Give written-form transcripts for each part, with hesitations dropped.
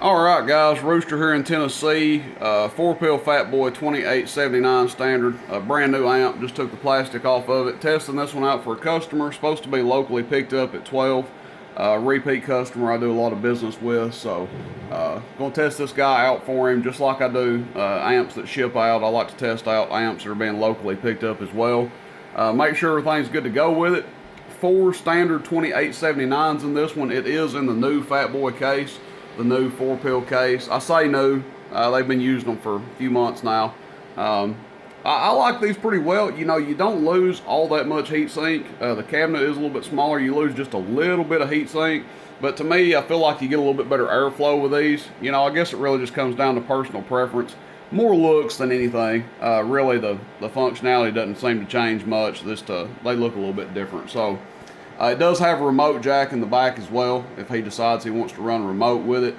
Alright guys, Rooster here in Tennessee, 4-pill Fatboy 2879 standard, a brand new amp, just took the plastic off of it, testing this one out for a customer, supposed to be locally picked up at 12, repeat customer I do a lot of business with, so gonna test this guy out for him just like I do amps that ship out. I like to test out amps that are being locally picked up as well. Make sure everything's good to go with it. 4 standard 2879s in this one. It is in the new Fatboy case, the new 4-pill case. I say new, they've been using them for a few months now. I like these pretty well. You know, you don't lose all that much heat sink. The cabinet is a little bit smaller. You lose just a little bit of heat sink. But to me, I feel like you get a little bit better airflow with these. You know, I guess it really just comes down to personal preference. More looks than anything. Really, the functionality doesn't seem to change much. They look a little bit different. So it does have a remote jack in the back as well if he decides he wants to run a remote with it.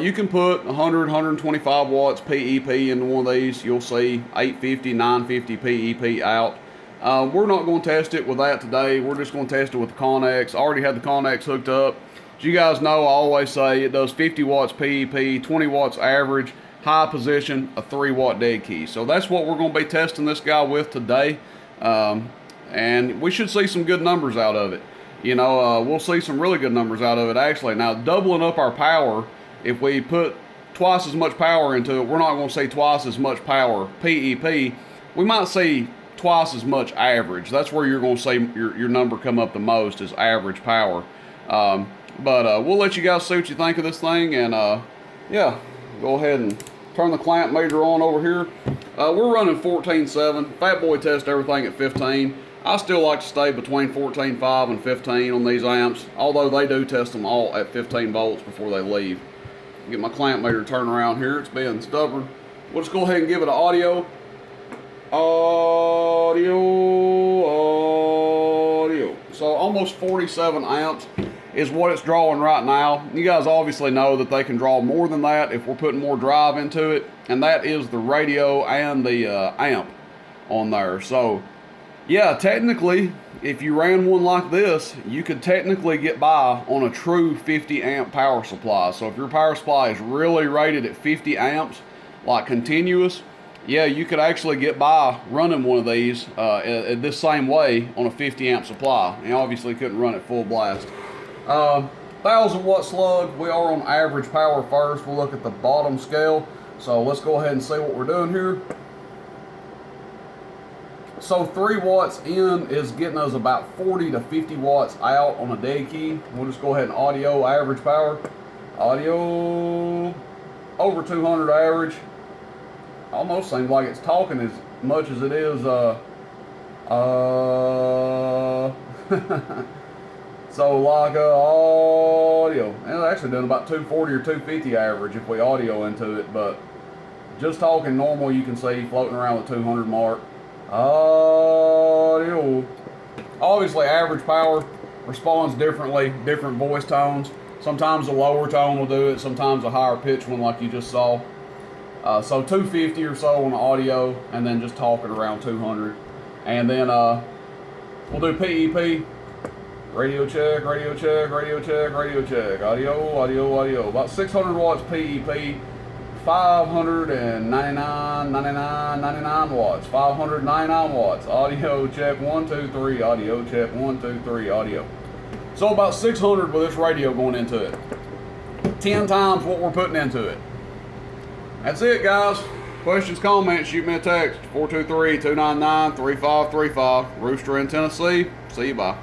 You can put 100, 125 watts PEP into one of these. You'll see 850, 950 PEP out. We're not going to test it with that today. We're just going to test it with the Connex. I already had the Connex hooked up. As you guys know, I always say it does 50 watts PEP, 20 watts average, high position, a 3-watt dead key. So that's what we're going to be testing this guy with today. And we should see some good numbers out of it. You know, we'll see some really good numbers out of it actually. Now, doubling up our power, if we put twice as much power into it, we're not going to see twice as much power PEP. We might see twice as much average. That's where you're going to see your number come up the most, is average power. But we'll let you guys see what you think of this thing. And yeah, go ahead and turn the clamp meter on over here. We're running 14.7. Fatboy tests everything at 15. I still like to stay between 14.5 and 15 on these amps, although they do test them all at 15 volts before they leave. Get my clamp meter turned around here. It's being stubborn. We'll just go ahead and give it an audio. Audio. So almost 47 amps is what it's drawing right now. You guys obviously know that they can draw more than that if we're putting more drive into it, and that is the radio and the amp on there. So yeah, technically, if you ran one like this, you could technically get by on a true 50 amp power supply. So if your power supply is really rated at 50 amps, like continuous, yeah, you could actually get by running one of these this same way on a 50 amp supply. And obviously couldn't run it full blast. 1000 watt slug, we are on average power first. We'll look at the bottom scale. So let's go ahead and see what we're doing here. So 3 watts in is getting us about 40 to 50 watts out on a dead key. We'll just go ahead and audio average power. Audio over 200 average. Almost seems like it's talking as much as it is so like audio. And it's actually doing about 240 or 250 average if we audio into it, but just talking normal, you can see floating around the 200 mark. Audio. Obviously, average power responds differently, different voice tones. Sometimes a lower tone will do it, sometimes a higher pitch one like you just saw. So 250 or so on the audio, and then just talking around 200. And then we'll do PEP. Radio check, radio check, radio check, radio check. Audio, audio, audio. About 600 watts PEP. 599 watts, 599 watts. Audio check 1 2 3. Audio check 1 2 3. Audio. So about 600 with this radio going into it. 10 times what we're putting into it. That's it, guys. Questions, comments, shoot me a text. 423-299-3535. Rooster in Tennessee. See you, bye.